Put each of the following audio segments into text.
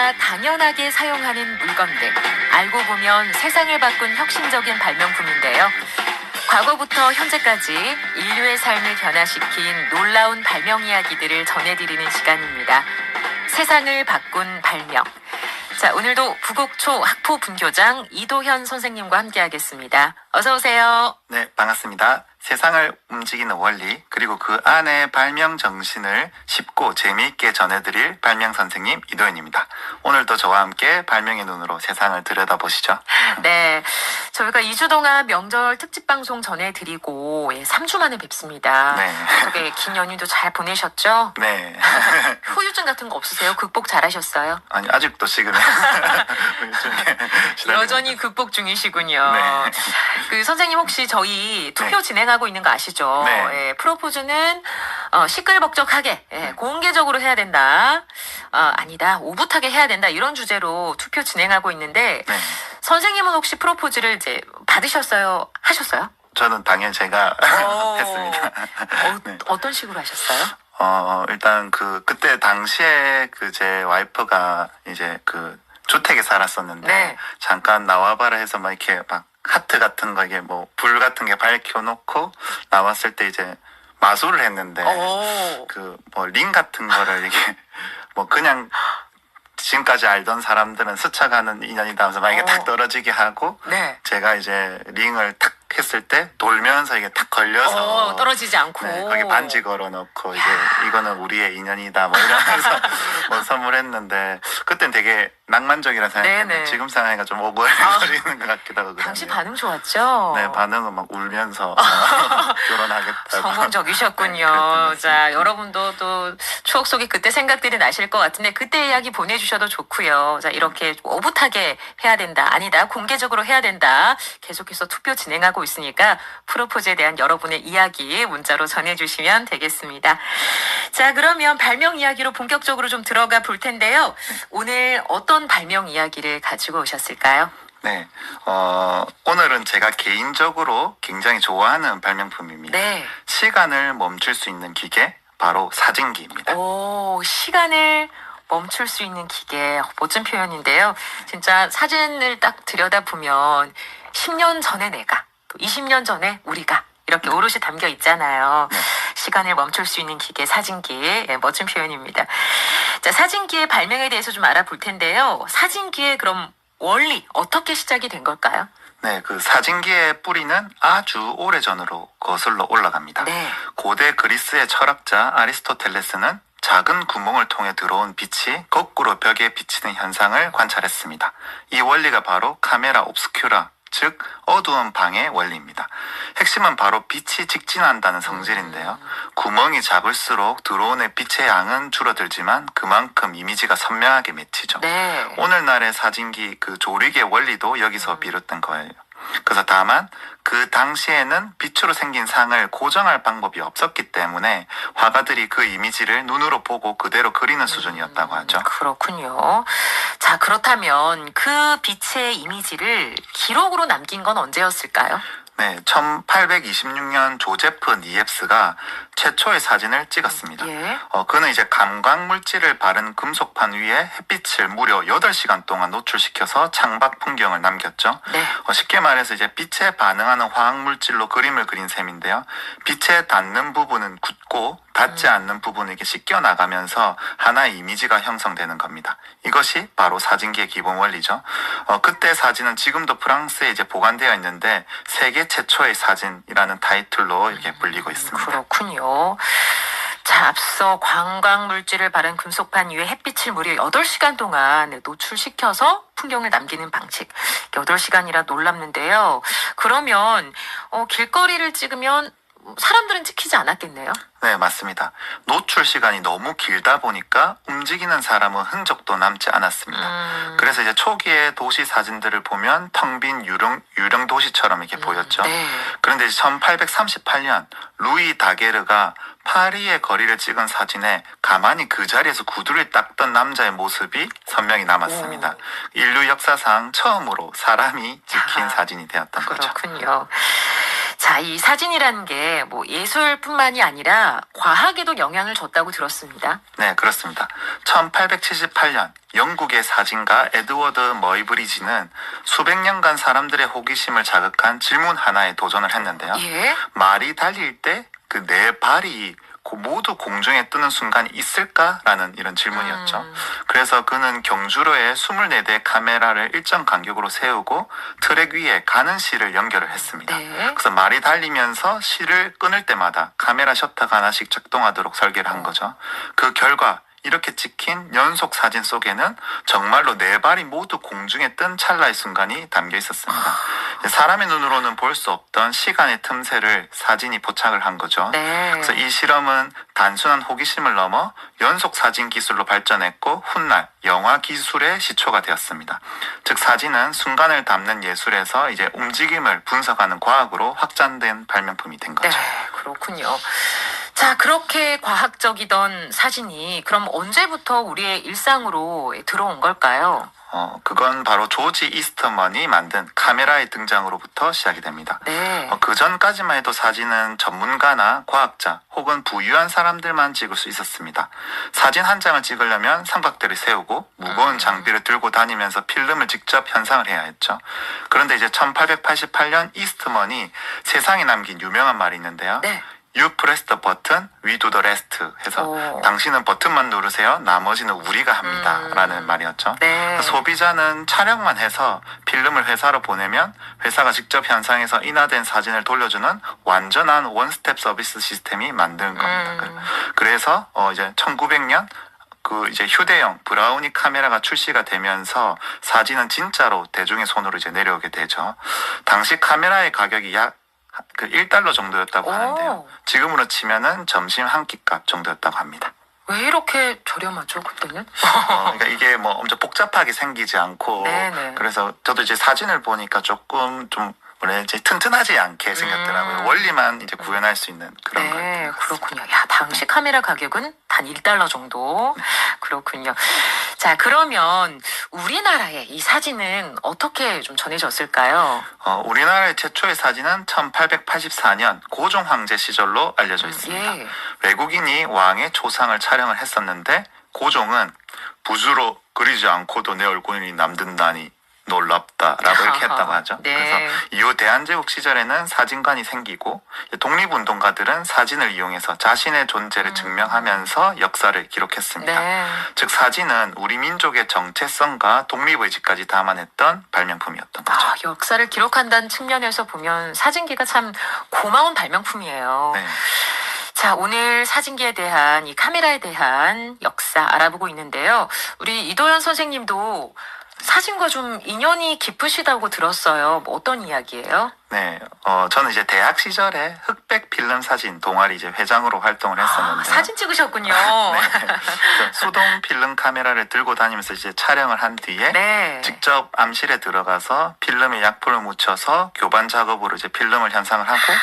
우리가 당연하게 사용하는 물건들. 알고 보면 세상을 바꾼 혁신적인 발명품인데요. 과거부터 현재까지 인류의 삶을 변화시킨 놀라운 발명 이야기들을 전해드리는 시간입니다. 세상을 바꾼 발명. 자, 오늘도 부곡초 학포 분교장 이도현 선생님과 함께하겠습니다. 어서 오세요. 네, 반갑습니다. 세상을 움직이는 원리, 그리고 그 안에 발명 정신을 쉽고 재미있게 전해드릴 발명 선생님 이도현입니다. 오늘도 저와 함께 발명의 눈으로 세상을 들여다보시죠. 네, 저희가 2주 동안 명절 특집 방송 전해드리고 3주 만에 뵙습니다. 네. 어떻게 긴 연휴도 잘 보내셨죠? 네. 후유증 같은 거 없으세요? 극복 잘하셨어요? 아니, 아직도 지금은 여전히 극복 중이시군요. 네. 그 선생님 혹시 저희 투표 진행하고 있는 거 아시죠? 네. 예, 프로포즈는 시끌벅적하게 공개적으로 해야 된다. 아니다. 오붓하게 해야 된다. 이런 주제로 투표 진행하고 있는데 네. 선생님은 혹시 프로포즈를 이제 받으셨어요? 하셨어요? 저는 당연히 제가 했습니다. 네. 어떤 식으로 하셨어요? 일단 그때 당시에 제 와이프가 이제 주택에 살았었는데 네. 잠깐 나와봐라 해서 막 이렇게 막 하트 같은 거 이게 뭐 불 같은 게 밝혀놓고 나왔을 때 이제 마술을 했는데 링 같은 거를 이게 뭐 그냥 지금까지 알던 사람들은 스쳐가는 인연이다 하면서 막 이게 탁 떨어지게 하고 네. 제가 이제 링을 탁 했을 때 돌면서 이게 탁 걸려서 떨어지지 않고 네, 거기 반지 걸어놓고 이제 이거는 우리의 인연이다 뭐 이러면서 뭐 선물했는데 그땐 되게 낭만적이라 생각했는데 네네. 지금 생각하니까 좀 오글거리는 것 같기도 하고 당시 그러네요. 반응 좋았죠? 네, 반응은 막 울면서 결혼하겠다. 성공적이셨군요. 네, 자, 여러분도 또 추억 속에 그때 생각들이 나실 것 같은데 그때 이야기 보내주셔도 좋고요. 자, 이렇게 오붓하게 해야 된다. 아니다. 공개적으로 해야 된다. 계속해서 투표 진행하고 있으니까 프로포즈에 대한 여러분의 이야기 문자로 전해주시면 되겠습니다. 자, 그러면 발명 이야기로 본격적으로 좀 들어가 볼 텐데요. 오늘 어떤 발명 이야기를 가지고 오셨을까요? 네, 오늘은 제가 개인적으로 굉장히 좋아하는 발명품입니다. 네. 시간을 멈출 수 있는 기계, 바로 사진기입니다. 오, 시간을 멈출 수 있는 기계. 멋진 표현인데요. 진짜 사진을 딱 들여다보면 10년 전에 내가, 또 20년 전에 우리가 이렇게 오롯이 담겨 있잖아요. 시간을 멈출 수 있는 기계, 사진기. 멋진 표현입니다. 자, 사진기의 발명에 대해서 좀 알아볼 텐데요. 사진기의 그럼 원리, 어떻게 시작이 된 걸까요? 네, 사진기의 뿌리는 아주 오래전으로 거슬러 올라갑니다. 네. 고대 그리스의 철학자 아리스토텔레스는 작은 구멍을 통해 들어온 빛이 거꾸로 벽에 비치는 현상을 관찰했습니다. 이 원리가 바로 카메라 옵스큐라, 즉 어두운 방의 원리입니다. 핵심은 바로 빛이 직진한다는 성질인데요. 구멍이 작을수록 들어오는 빛의 양은 줄어들지만 그만큼 이미지가 선명하게 맺히죠. 네. 오늘날의 사진기 조리개 원리도 여기서 비롯된 거예요. 그래서 다만 그 당시에는 빛으로 생긴 상을 고정할 방법이 없었기 때문에 화가들이 그 이미지를 눈으로 보고 그대로 그리는 수준이었다고 하죠. 그렇군요. 자, 그렇다면 그 빛의 이미지를 기록으로 남긴 건 언제였을까요? 네, 1826년 조제프 니옙스가 최초의 사진을 찍었습니다. 예. 그는 이제 감광 물질을 바른 금속판 위에 햇빛을 무려 8시간 동안 노출시켜서 창밖 풍경을 남겼죠. 네. 쉽게 말해서 이제 빛에 반응하는 화학 물질로 그림을 그린 셈인데요. 빛에 닿는 부분은 굳고 닿지 않는 부분은 이렇게 씻겨 나가면서 하나의 이미지가 형성되는 겁니다. 이것이 바로 사진기의 기본 원리죠. 그때 사진은 지금도 프랑스에 이제 보관되어 있는데 세계 최초의 사진이라는 타이틀로 이렇게 불리고 있습니다. 그렇군요. 자, 앞서 관광 물질을 바른 금속판 위에 햇빛을 무려 8시간 동안 노출시켜서 풍경을 남기는 방식. 8시간이라 놀랍는데요. 그러면 길거리를 찍으면 사람들은 찍히지 않았겠네요. 네, 맞습니다. 노출 시간이 너무 길다 보니까 움직이는 사람은 흔적도 남지 않았습니다. 그래서 이제 초기의 도시 사진들을 보면 텅 빈 유령 도시처럼 이렇게 보였죠. 네. 그런데 1838년 루이 다게르가 파리의 거리를 찍은 사진에 가만히 그 자리에서 구두를 닦던 남자의 모습이 선명히 남았습니다. 인류 역사상 처음으로 사람이 찍힌 사진이 되었던 거죠. 그렇군요. 자, 이 사진이라는 게 뭐 예술뿐만이 아니라 과학에도 영향을 줬다고 들었습니다. 네, 그렇습니다. 1878년 영국의 사진가 에드워드 머이브리지는 수백 년간 사람들의 호기심을 자극한 질문 하나에 도전을 했는데요. 예. 말이 달릴 때 그 네 발이 모두 공중에 뜨는 순간이 있을까라는 이런 질문이었죠. 그래서 그는 경주로에 24대의 카메라를 일정 간격으로 세우고 트랙 위에 가는 실을 연결을 했습니다. 네. 그래서 말이 달리면서 실을 끊을 때마다 카메라 셔터가 하나씩 작동하도록 설계를 한 거죠. 그 결과 이렇게 찍힌 연속 사진 속에는 정말로 네 발이 모두 공중에 뜬 찰나의 순간이 담겨 있었습니다. 사람의 눈으로는 볼 수 없던 시간의 틈새를 사진이 포착을 한 거죠. 네. 그래서 이 실험은 단순한 호기심을 넘어 연속 사진 기술로 발전했고 훗날 영화 기술의 시초가 되었습니다. 즉 사진은 순간을 담는 예술에서 이제 움직임을 분석하는 과학으로 확장된 발명품이 된 거죠. 네, 그렇군요. 자, 그렇게 과학적이던 사진이 그럼 언제부터 우리의 일상으로 들어온 걸까요? 그건 바로 조지 이스트먼이 만든 카메라의 등장으로부터 시작이 됩니다. 네. 그 전까지만 해도 사진은 전문가나 과학자 혹은 부유한 사람들만 찍을 수 있었습니다. 사진 한 장을 찍으려면 삼각대를 세우고 무거운 장비를 들고 다니면서 필름을 직접 현상을 해야 했죠. 그런데 이제 1888년 이스트먼이 세상에 남긴 유명한 말이 있는데요. 네. You press the button, we do the rest 해서 오. 당신은 버튼만 누르세요. 나머지는 우리가 합니다. 라는 말이었죠. 네. 소비자는 촬영만 해서 필름을 회사로 보내면 회사가 직접 현상에서 인화된 사진을 돌려주는 완전한 원스텝 서비스 시스템이 만든 겁니다. 그래서 이제 1900년 그 이제 휴대용 브라우니 카메라가 출시가 되면서 사진은 진짜로 대중의 손으로 이제 내려오게 되죠. 당시 카메라의 가격이 약 그 1달러 정도였다고 하는데요. 오. 지금으로 치면은 점심 한 끼값 정도였다고 합니다. 왜 이렇게 저렴하죠, 그때는? 그러니까 이게 뭐 엄청 복잡하게 생기지 않고 네네. 그래서 저도 이제 사진을 보니까 조금 좀 뭐래 이제 튼튼하지 않게 생겼더라고요. 원리만 이제 구현할 수 있는 그런 거. 네, 그렇군요. 야, 당시 카메라 가격은 단 1달러 정도. 그렇군요. 자, 그러면 우리나라의 이 사진은 어떻게 좀 전해졌을까요? 우리나라의 최초의 사진은 1884년 고종 황제 시절로 알려져 있습니다. 예. 외국인이 왕의 초상을 촬영을 했었는데 고종은 붓으로 그리지 않고도 내 얼굴이 남든다니 놀랍다라고 이렇게 했다고 하죠. 네. 그래서 이후 대한제국 시절에는 사진관이 생기고 독립운동가들은 사진을 이용해서 자신의 존재를 증명하면서 역사를 기록했습니다. 네. 즉 사진은 우리 민족의 정체성과 독립의지까지 담아냈던 발명품이었던 거죠. 아, 역사를 기록한다는 측면에서 보면 사진기가 참 고마운 발명품이에요. 네. 자, 오늘 사진기에 대한 이 카메라에 대한 역사 알아보고 있는데요. 우리 이도현 선생님도 사진과 좀 인연이 깊으시다고 들었어요. 뭐 어떤 이야기예요? 네, 저는 이제 대학 시절에 흑백 필름 사진 동아리 이제 회장으로 활동을 했었는데 사진 찍으셨군요. 네. 수동 필름 카메라를 들고 다니면서 이제 촬영을 한 뒤에 네. 직접 암실에 들어가서 필름에 약품을 묻혀서 교반 작업으로 이제 필름을 현상을 하고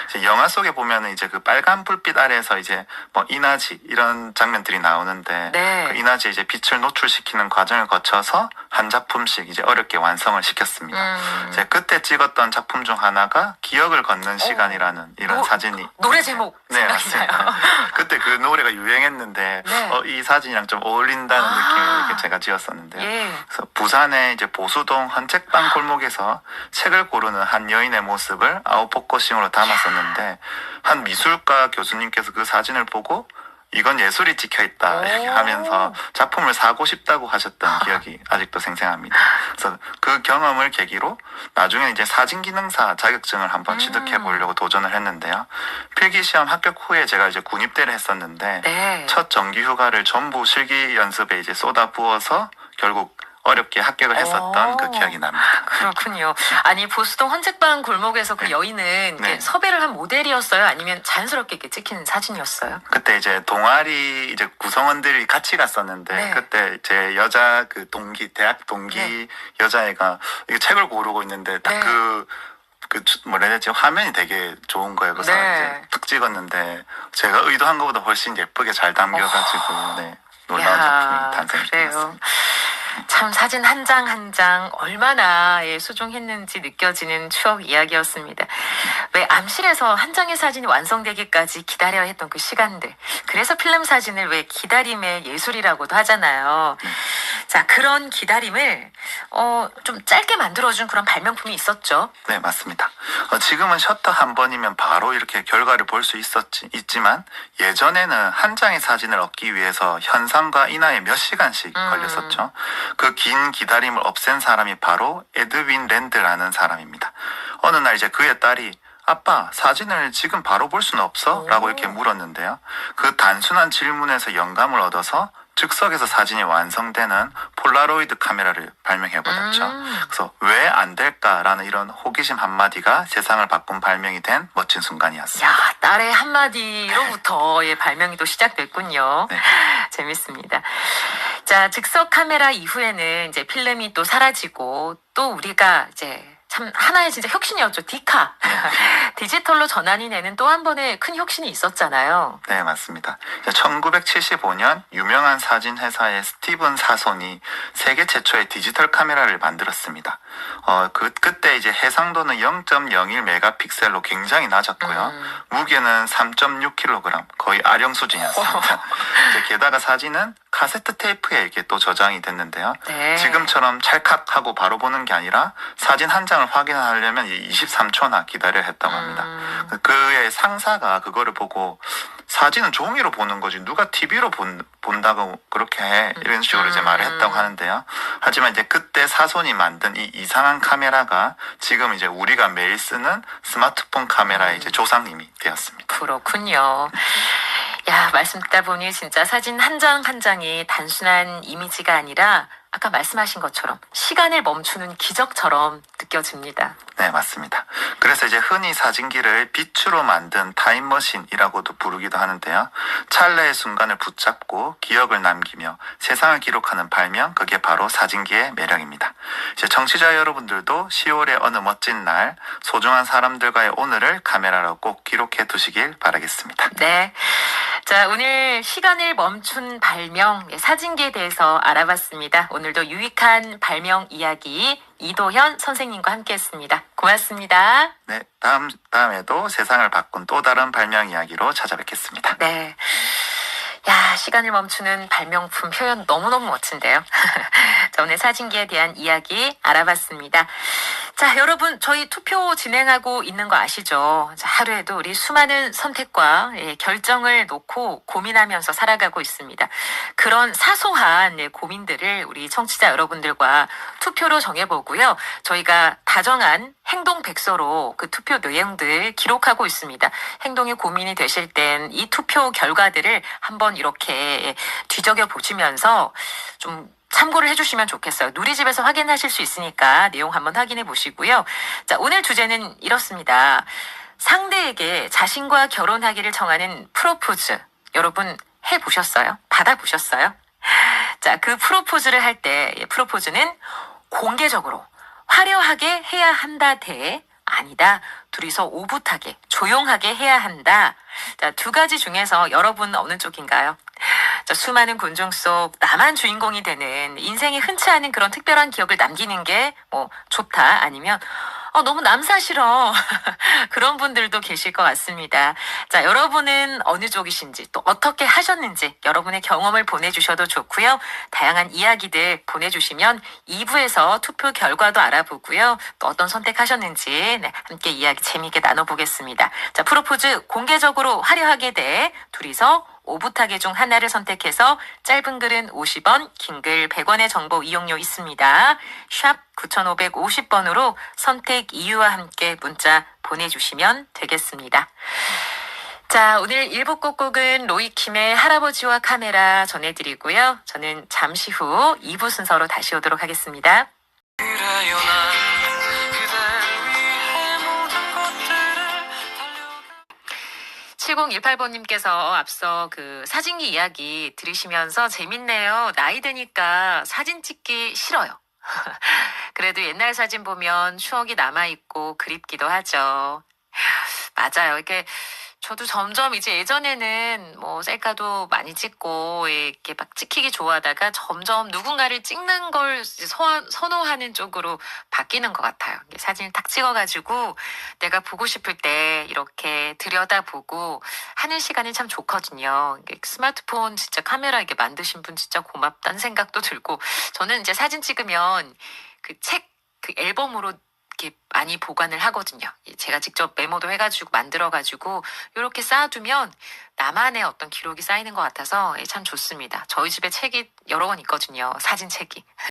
이제 영화 속에 보면은 이제 그 빨간 불빛 아래에서 이제 뭐 인화지 이런 장면들이 나오는데 네. 그 인화지에 이제 빛을 노출시키는 과정을 거쳐서 한 작품씩 이제 어렵게 완성을 시켰습니다. 이제 그때 찍었던 작품 중 하나가 기억을 걷는 시간이라는 이런 사진이 노래 제목 네, 생각이 나요. 맞습니다. 그때 그 노래가 유행했는데 네. 이 사진이랑 좀 어울린다는 느낌을 이렇게 제가 지었었는데요. 예. 그래서 부산의 이제 보수동 헌책방 골목에서 책을 고르는 한 여인의 모습을 아웃포커싱으로 담았었는데 한 미술과 교수님께서 그 사진을 보고 이건 예술이 찍혀있다 이렇게 하면서 작품을 사고 싶다고 하셨던 기억이 아직도 생생합니다. 그래서 그 경험을 계기로 나중에 이제 사진기능사 자격증을 한번 취득해 보려고 도전을 했는데요. 필기시험 합격 후에 제가 이제 군입대를 했었는데 네. 첫 정기 휴가를 전부 실기 연습에 이제 쏟아 부어서 결국 어렵게 합격을 했었던 그 기억이 납니다. 그렇군요. 아니 보수동 헌책방 골목에서 그 여인은 이렇게 네. 섭외를 한 모델이었어요? 아니면 자연스럽게 이렇게 찍힌 사진이었어요? 그때 이제 동아리 이제 구성원들이 같이 갔었는데 네. 그때 제 여자 그 동기 대학 동기 네. 여자애가 이거 책을 고르고 있는데 딱 네. 뭐라 해야 되지 화면이 되게 좋은 거예요. 그래서 네. 이제 탁 찍었는데 제가 의도한 것보다 훨씬 예쁘게 잘 담겨가지고 네, 놀라운 작품이 그래요. 탄생했습니다. 참 사진 한 장 한 장 얼마나 소중했는지 느껴지는 추억 이야기였습니다. 왜 암실에서 한 장의 사진이 완성되기까지 기다려야 했던 그 시간들. 그래서 필름 사진을 왜 기다림의 예술이라고도 하잖아요. 자, 그런 기다림을 좀 짧게 만들어준 그런 발명품이 있었죠. 네, 맞습니다. 지금은 셔터 한 번이면 바로 이렇게 결과를 볼 수 있지만 예전에는 한 장의 사진을 얻기 위해서 현상과 인하에 몇 시간씩 걸렸었죠. 그 긴 기다림을 없앤 사람이 바로 에드윈 랜드라는 사람입니다. 어느 날 이제 그의 딸이 아빠, 사진을 지금 바로 볼 수는 없어? 라고 이렇게 물었는데요. 그 단순한 질문에서 영감을 얻어서 즉석에서 사진이 완성되는 폴라로이드 카메라를 발명해버렸죠. 그래서 왜 안 될까라는 이런 호기심 한마디가 세상을 바꾼 발명이 된 멋진 순간이었습니다. 야, 딸의 한마디로부터 발명이 또 시작됐군요. 네. 재밌습니다. 자, 즉석 카메라 이후에는 이제 필름이 또 사라지고 또 우리가 이제 참 하나의 진짜 혁신이었죠. 디카. 디지털로 전환이 되는 또 한 번의 큰 혁신이 있었잖아요. 네, 맞습니다. 1975년 유명한 사진 회사의 스티븐 사손이 세계 최초의 디지털 카메라를 만들었습니다. 그때 이제 해상도는 0.01 메가픽셀로 굉장히 낮았고요. 무게는 3.6kg, 거의 아령 수준이었습니다. 게다가 사진은 카세트 테이프에 이렇게 또 저장이 됐는데요. 네. 지금처럼 찰칵하고 바로 보는 게 아니라 사진 한 장을 확인하려면 23초나 기다려야 했다고 합니다. 그의 상사가 그거를 보고 사진은 종이로 보는 거지 누가 TV로 본다고 그렇게 해 이런 식으로 이제 말을 했다고 하는데요. 하지만 이제 그때 사손이 만든 이 이상한 카메라가 지금 이제 우리가 매일 쓰는 스마트폰 카메라의 이제 조상님이 되었습니다. 그렇군요. 야, 말씀 듣다 보니 진짜 사진 한 장 한 장이 단순한 이미지가 아니라 아까 말씀하신 것처럼 시간을 멈추는 기적처럼 느껴집니다. 네, 맞습니다. 그래서 이제 흔히 사진기를 빛으로 만든 타임머신이라고도 부르기도 하는데요. 찰나의 순간을 붙잡고 기억을 남기며 세상을 기록하는 발명, 그게 바로 사진기의 매력입니다. 이제 청취자 여러분들도 10월의 어느 멋진 날, 소중한 사람들과의 오늘을 카메라로 꼭 기록해 두시길 바라겠습니다. 네. 자, 오늘 시간을 멈춘 발명, 사진기에 대해서 알아봤습니다. 오늘도 유익한 발명 이야기 이도현 선생님과 함께 했습니다. 고맙습니다. 네, 다음에도 세상을 바꾼 또 다른 발명 이야기로 찾아뵙겠습니다. 네. 야, 시간을 멈추는 발명품 표현 너무너무 멋진데요. 자, 오늘 사진기에 대한 이야기 알아봤습니다. 자, 여러분, 저희 투표 진행하고 있는 거 아시죠? 자, 하루에도 우리 수많은 선택과 결정을 놓고 고민하면서 살아가고 있습니다. 그런 사소한 고민들을 우리 청취자 여러분들과 투표로 정해보고요. 저희가 다정한 행동 백서로 그 투표 내용들 기록하고 있습니다. 행동이 고민이 되실 땐 이 투표 결과들을 한번 이렇게 뒤적여 보시면서 좀 참고를 해주시면 좋겠어요. 누리집에서 확인하실 수 있으니까 내용 한번 확인해 보시고요. 자, 오늘 주제는 이렇습니다. 상대에게 자신과 결혼하기를 청하는 프로포즈. 여러분 해보셨어요? 받아보셨어요? 자, 그 프로포즈를 할 때 프로포즈는 공개적으로 화려하게 해야 한다 대 아니다. 둘이서 오붓하게 조용하게 해야 한다. 자, 두 가지 중에서 여러분 어느 쪽인가요? 자, 수많은 군중 속 나만 주인공이 되는 인생이 흔치 않은 그런 특별한 기억을 남기는 게 좋다. 아니면 너무 남사 싫어. 그런 분들도 계실 것 같습니다. 자, 여러분은 어느 쪽이신지 또 어떻게 하셨는지 여러분의 경험을 보내주셔도 좋고요. 다양한 이야기들 보내주시면 2부에서 투표 결과도 알아보고요. 또 어떤 선택하셨는지 함께 이야기 재미있게 나눠보겠습니다. 자, 프로포즈 공개적으로 화려하게 돼 둘이서 오붓하게 중 하나를 선택해서 짧은 글은 50원, 긴 글 100원의 정보 이용료 있습니다. 샵 9550번으로 선택 이유와 함께 문자 보내주시면 되겠습니다. 자, 오늘 1부 끝곡은 로이킴의 할아버지와 카메라 전해드리고요. 저는 잠시 후 2부 순서로 다시 오도록 하겠습니다. 7018번님께서 앞서 그 사진기 이야기 들으시면서 재밌네요. 나이 드니까 사진 찍기 싫어요. 그래도 옛날 사진 보면 추억이 남아있고 그립기도 하죠. 맞아요. 이렇게 저도 점점 이제 예전에는 뭐 셀카도 많이 찍고 이렇게 막 찍히기 좋아하다가 점점 누군가를 찍는 걸 이제 선호하는 쪽으로 바뀌는 것 같아요. 이게 사진을 딱 찍어가지고 내가 보고 싶을 때 이렇게 들여다보고 하는 시간이 참 좋거든요. 이게 스마트폰 진짜 카메라 이게 만드신 분 진짜 고맙다는 생각도 들고 저는 이제 사진 찍으면 그 앨범으로 이렇게 많이 보관을 하거든요. 제가 직접 메모도 해가지고 만들어가지고 이렇게 쌓아두면 나만의 어떤 기록이 쌓이는 것 같아서 참 좋습니다. 저희 집에 책이 여러 권 있거든요. 사진 책이.